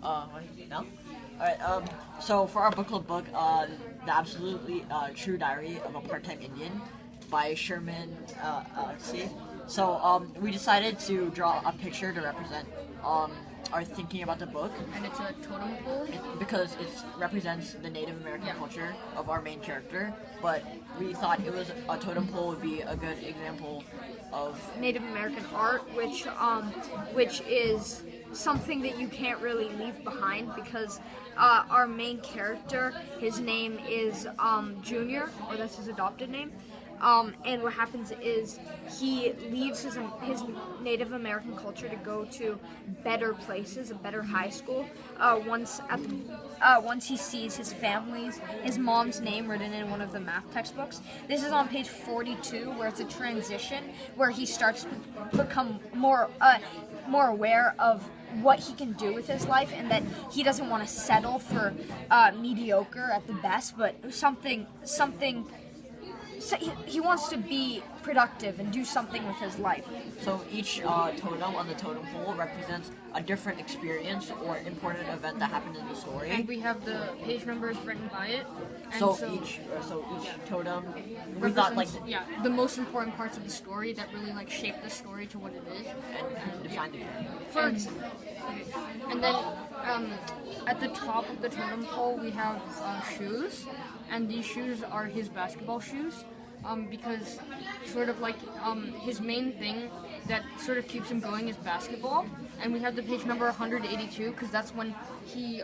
No? Alright, so for our book club book, The Absolutely True Diary of a Part-Time Indian by Sherman C. So, we decided to draw a picture to represent, our thinking about the book And it's a totem pole. because it represents the Native American culture of our main character, but we thought it was a totem pole would be a good example of Native American art, which is something that you can't really leave behind because our main character, his name is Junior, or that's his adopted name. And what happens is he leaves his Native American culture to go to better places, a better high school. Once he sees his mom's name written in one of the math textbooks. This is on page 42, where it's a transition where he starts to become more aware of what he can do with his life, and that he doesn't want to settle for mediocre at the best, but something. So he wants to be productive and do something with his life. So each totem on the totem pole represents a different experience or important event that happened in the story. And we have the page numbers written by it. And So each totem, we thought like represents, the most important parts of the story that really like shape the story to what it is. and defined the character. First, and then at the top of the totem pole we have shoes, and these shoes are his basketball shoes, because sort of like his main thing that sort of keeps him going is basketball. And we have the page number 182 because that's when he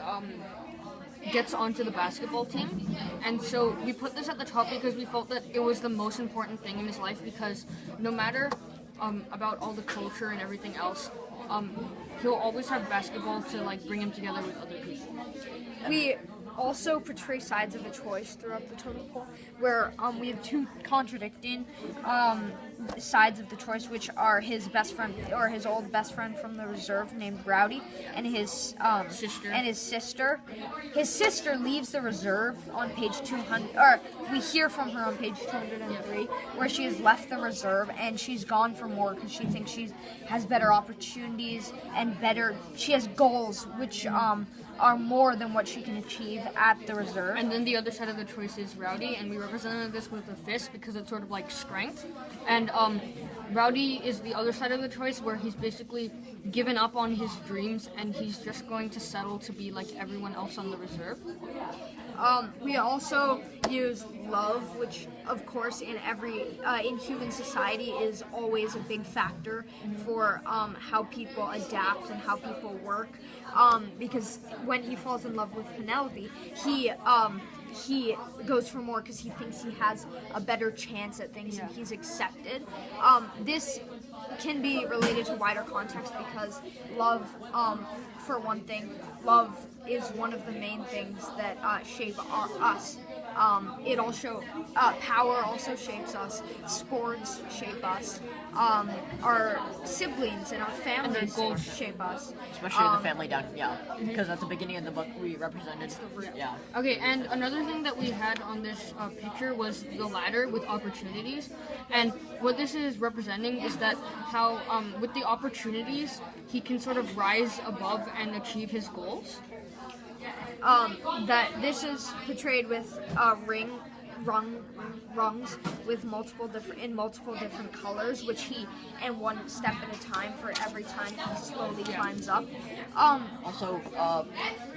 gets onto the basketball team. And so we put this at the top because we felt that it was the most important thing in his life, because no matter about all the culture and everything else, he'll always have basketball to like bring him together with other people. We also portray sides of a choice throughout the totem pole, where we have two contradicting sides of the choice, which are his best friend, or his old best friend from the reserve named Rowdy, and his Sister. and his sister. His sister leaves the reserve on page 200, or we hear from her on page 203, where she has left the reserve and she's gone for more because she thinks she has better opportunities and she has goals which are more than what she can achieve at the reserve. And then the other side of the choice is Rowdy, and we represented this with a fist because it's sort of like strength. And Rowdy is the other side of the choice, where he's basically given up on his dreams and he's just going to settle to be like everyone else on the reserve. We also use love, which, of course, in human society is always a big factor for how people adapt and how people work. Because when he falls in love with Penelope, he goes for more because he thinks he has a better chance at things and he's accepted. This can be related to wider context because love, for one thing, love is one of the main things that shape us. It also, power also shapes us, sports shape us, our siblings and our families shape us. Especially the family down, because at the beginning of the book we represented, Okay, and another thing that we had on this picture was the ladder with opportunities. And what this is representing is that how, with the opportunities, he can sort of rise above and achieve his goals. That this is portrayed with rungs with multiple different colors, which he, and one step at a time for every time he slowly climbs up. Also,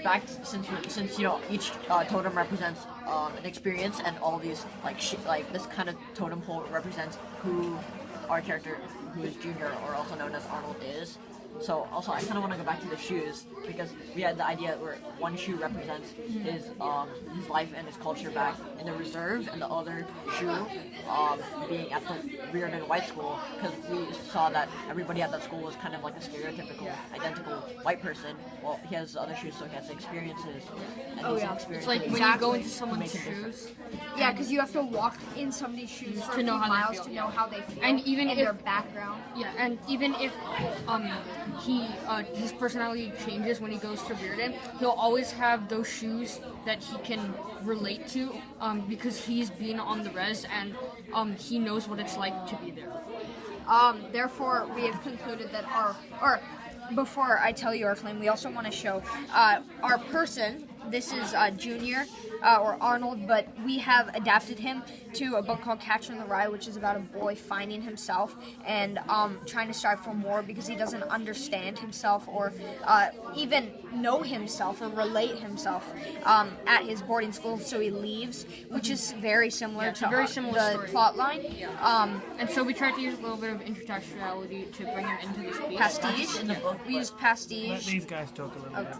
back since each totem represents an experience, and all these like this kind of totem pole represents who our character, who is Junior, or also known as Arnold, is. So also, I kind of want to go back to the shoes because we had the idea where one shoe represents his life and his culture back in the reserve, and the other shoe being at the Reardon White School, because we saw that everybody at that school was kind of like a stereotypical, identical white person. Well, he has other shoes, so he has the experiences. And these experiences It's like when you go into someone's shoes. Yeah, because you have to walk in somebody's shoes for To know a few how they miles feel, to know how they feel, And even and if their background. Yeah, and even if his personality changes when he goes to Reardon, he'll always have those shoes that he can relate to, because he's been on the res and he knows what it's like to be there. Therefore, we have concluded that before I tell you our claim, we also want to show our person. This is Junior or Arnold, but we have adapted him to a book called Catcher in the Rye, which is about a boy finding himself and trying to strive for more because he doesn't understand himself or even know himself or relate himself at his boarding school. So he leaves, which is very similar to very similar the story. plot line. And so we tried to use a little bit of intertextuality to bring him into this piece. Pastiche. In the book, We used Let pastiche. these guys talk a little bit.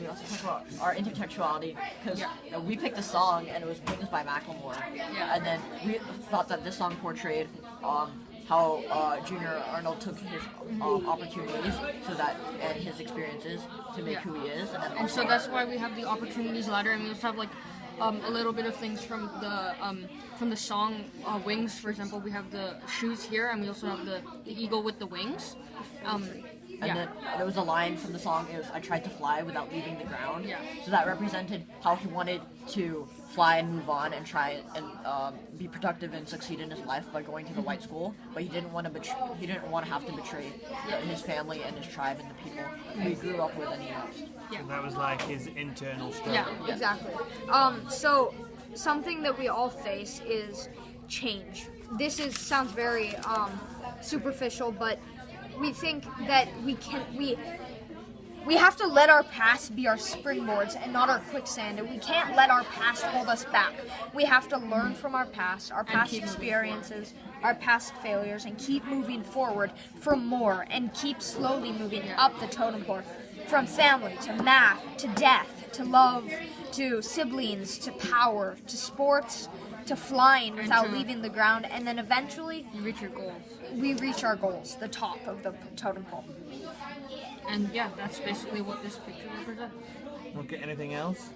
we also talk about our intertextuality because we picked a song and it was Wings by Macklemore, and then we thought that this song portrayed how Junior Arnold took his opportunities so that and his experiences to make who he is, and then And so that's why we have the opportunities ladder, and we also have like a little bit of things from the song Wings. For example, we have the shoes here, and we also have the eagle with the wings. And then there was a line from the song, it was, I tried to fly without leaving the ground. Yeah. So that represented how he wanted to fly and move on and try and be productive and succeed in his life by going to the white school. But he didn't want to have to betray his family and his tribe and the people who he grew up with and he lost. So that was like his internal struggle. Yeah. Exactly. So something that we all face is change. This sounds very superficial, but we think that we have to let our past be our springboards and not our quicksand, and we can't let our past hold us back. We have to learn from our past keep moving experiences, our past failures, and keep moving forward for more, and keep slowly moving up the totem pole, from family to math to death to love to siblings to power to sports to flying without to- leaving the ground, and then eventually You reach your goals. we reach our goals, the top of the totem pole. And yeah, that's basically what this picture represents. Okay, anything else?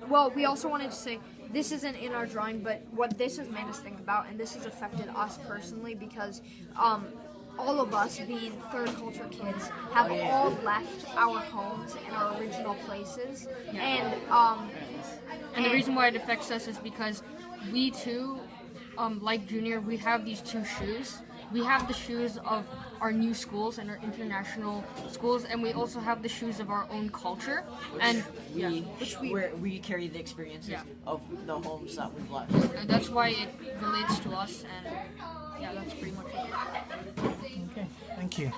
Well, we also wanted to say this isn't in our drawing, but what this has made us think about, and this has affected us personally, because all of us, being third culture kids, have all left our homes and our original places, and And the reason why it affects us is because we too, like Junior, we have these two shoes. We have the shoes of our new schools and our international schools, and we also have the shoes of our own culture. And We carry the experiences of the homes that we've left. and that's why it relates to us. And yeah, that's pretty much it. Okay, thank you.